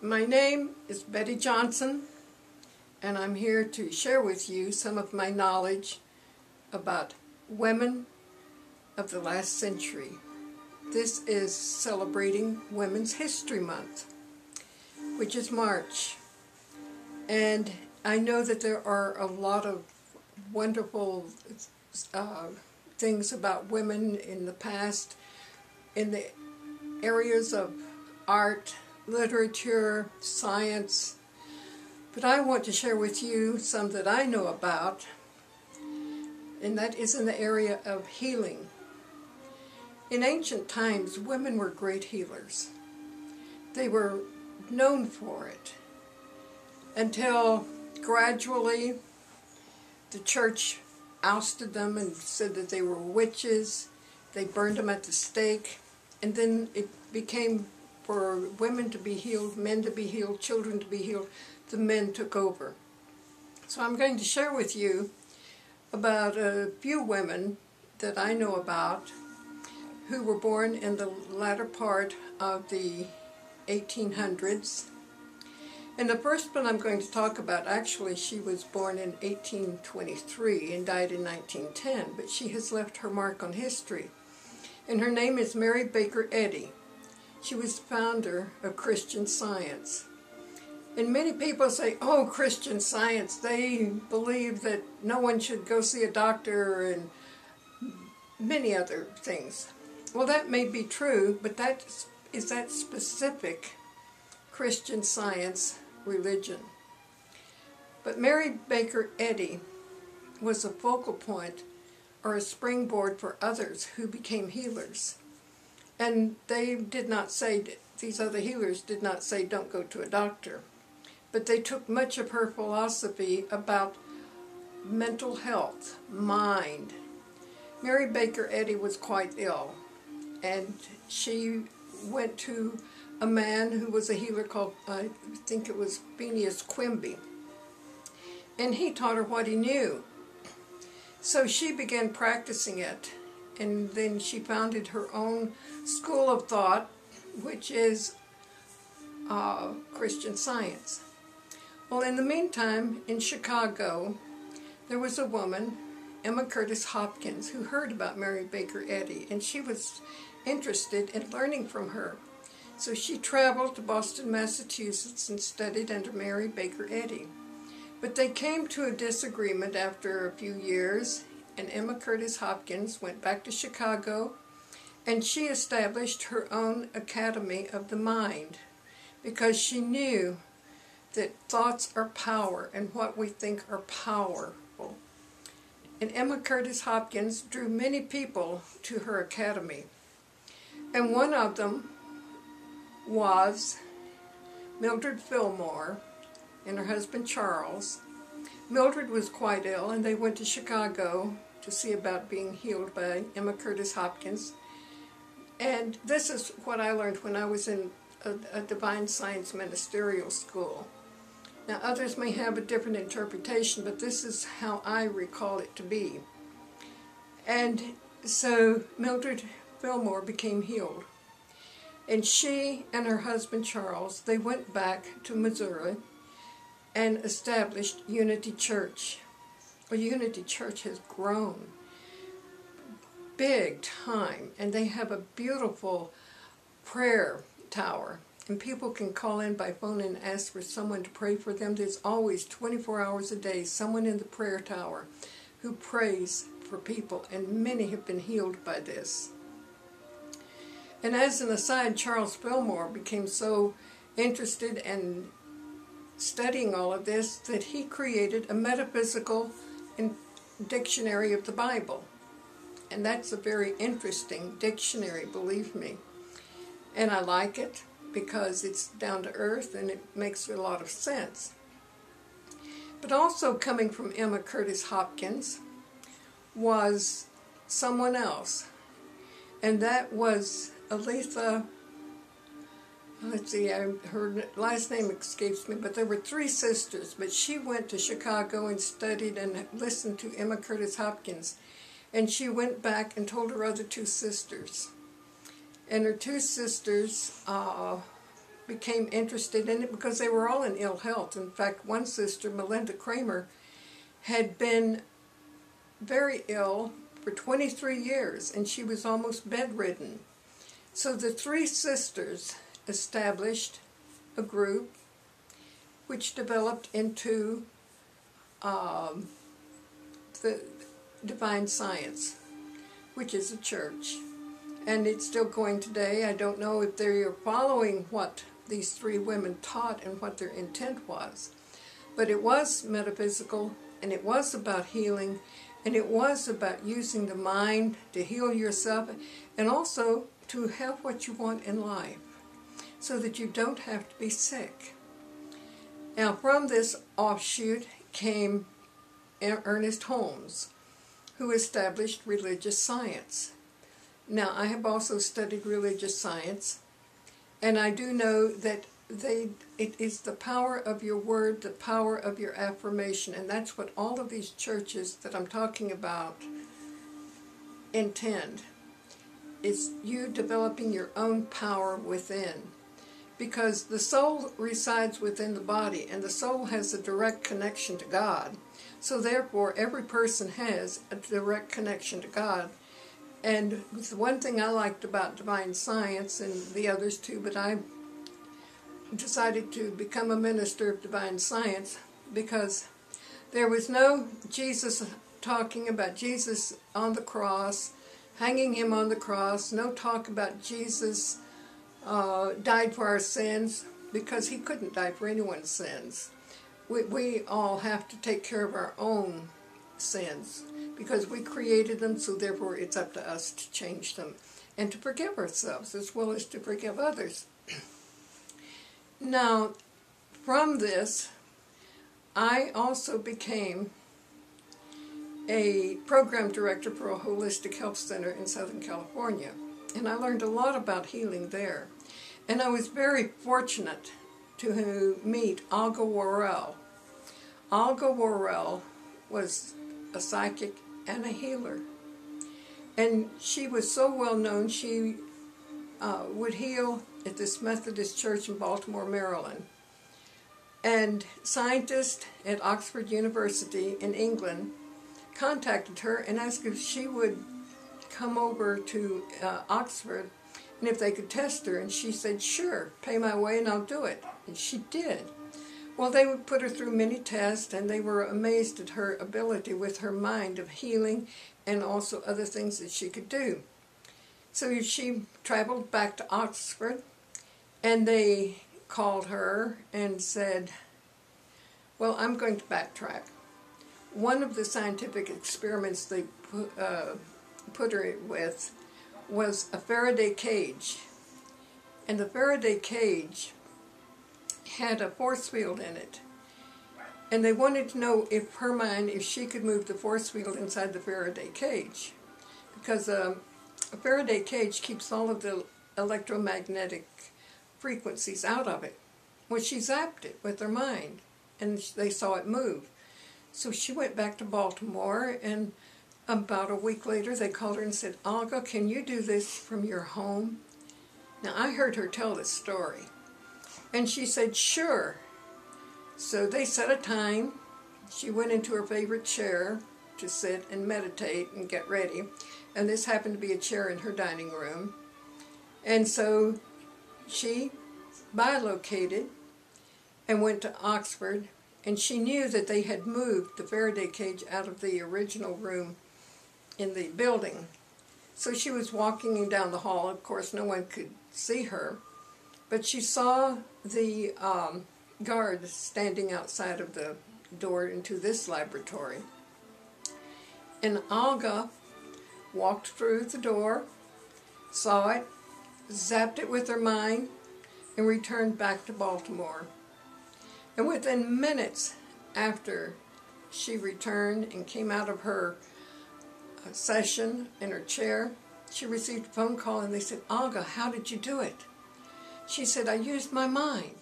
My name is Betty Johnson, and I'm here to share with you some of my knowledge about women of the last century. This is celebrating Women's History Month, which is March. And I know that there are a lot of wonderful things about women in the past in the areas of art, literature, science, but I want to share with you some that I know about, and that is in the area of healing. In ancient times, women were great healers. They were known for it until gradually the church ousted them and said that they were witches. They burned them at the stake, and then it became for women to be healed, men to be healed, children to be healed. The men took over. So I'm going to share with you about a few women that I know about who were born in the latter part of the 1800s. And the first one I'm going to talk about, actually she was born in 1823 and died in 1910, but she has left her mark on history. And her name is Mary Baker Eddy. She was the founder of Christian Science. And many people say, oh, Christian Science, they believe that no one should go see a doctor and many other things. Well, that may be true, but that is that specific Christian Science religion. But Mary Baker Eddy was a focal point or a springboard for others who became healers. And they did not say, these other healers did not say, don't go to a doctor. But they took much of her philosophy about mental health, mind. Mary Baker Eddy was quite ill, and she went to a man who was a healer called, I think it was Phineas Quimby. And he taught her what he knew. So she began practicing it. And then she founded her own school of thought, which is Christian Science. Well, in the meantime, in Chicago, there was a woman, Emma Curtis Hopkins, who heard about Mary Baker Eddy, and she was interested in learning from her. So she traveled to Boston, Massachusetts, and studied under Mary Baker Eddy. But they came to a disagreement after a few years, and Emma Curtis Hopkins went back to Chicago, and she established her own Academy of the Mind, because she knew that thoughts are power, and what we think are powerful. And Emma Curtis Hopkins drew many people to her academy, and one of them was Mildred Fillmore and her husband Charles. Mildred was quite ill, and they went to Chicago to see about being healed by Emma Curtis Hopkins. And this is what I learned when I was in a Divine Science ministerial school. Now others may have a different interpretation, but this is how I recall it to be. And so Mildred Fillmore became healed. And she and her husband Charles, they went back to Missouri and established Unity Church. Well, Unity Church has grown big time, and they have a beautiful prayer tower. And people can call in by phone and ask for someone to pray for them. There's always 24 hours a day someone in the prayer tower who prays for people, and many have been healed by this. And as an aside, Charles Fillmore became so interested in studying all of this that he created a metaphysical dictionary of the Bible. And that's a very interesting dictionary, believe me. And I like it because it's down to earth and it makes a lot of sense. But also coming from Emma Curtis Hopkins was someone else. And that was Aletha, let's see, her last name escapes me, but there were three sisters, but she went to Chicago and studied and listened to Emma Curtis Hopkins. And she went back and told her other two sisters. And her two sisters became interested in it because they were all in ill health. In fact, one sister, Melinda Kramer, had been very ill for 23 years, and she was almost bedridden. So the three sisters established a group which developed into the Divine Science, which is a church. And it's still going today. I don't know if they're following what these three women taught and what their intent was. But it was metaphysical, and it was about healing, and it was about using the mind to heal yourself, and also to have what you want in life, so that you don't have to be sick. Now, from this offshoot came Ernest Holmes, who established religious science. Now, I have also studied religious science, and I do know that it is the power of your word, the power of your affirmation, and that's what all of these churches that I'm talking about intend, is you developing your own power within. Because the soul resides within the body, and the soul has a direct connection to God. So therefore, every person has a direct connection to God. And the one thing I liked about Divine Science, and the others too, but I decided to become a minister of Divine Science because there was no Jesus talking about Jesus on the cross, hanging him on the cross, no talk about Jesus died for our sins, because he couldn't die for anyone's sins. We all have to take care of our own sins, because we created them, so therefore it's up to us to change them and to forgive ourselves as well as to forgive others. Now, from this, I also became a program director for a holistic health center in Southern California, and I learned a lot about healing there. And I was very fortunate to meet Olga Worrell. Olga Worrell was a psychic and a healer. And she was so well known, she would heal at this Methodist church in Baltimore, Maryland. And scientists at Oxford University in England contacted her and asked if she would come over to Oxford and if they could test her. And she said, sure, pay my way and I'll do it. And she did. Well, they would put her through many tests, and they were amazed at her ability with her mind of healing and also other things that she could do. So she traveled back to Oxford, and they called her and said, well, I'm going to backtrack. One of the scientific experiments they put her with was a Faraday cage. And the Faraday cage had a force field in it. And they wanted to know if her mind, if she could move the force field inside the Faraday cage. Because a Faraday cage keeps all of the electromagnetic frequencies out of it. Well, she zapped it with her mind, and they saw it move. So she went back to Baltimore, and about a week later they called her and said, Olga, can you do this from your home? Now, I heard her tell this story, and she said, sure. So they set a time. She went into her favorite chair to sit and meditate and get ready, and this happened to be a chair in her dining room. And so she bilocated and went to Oxford, and she knew that they had moved the Faraday cage out of the original room in the building. So she was walking down the hall. Of course, no one could see her, but she saw the guard standing outside of the door into this laboratory. And Olga walked through the door, saw it, zapped it with her mind, and returned back to Baltimore. And within minutes after she returned and came out of her session in her chair, she received a phone call, and they said, Olga, how did you do it? She said, I used my mind.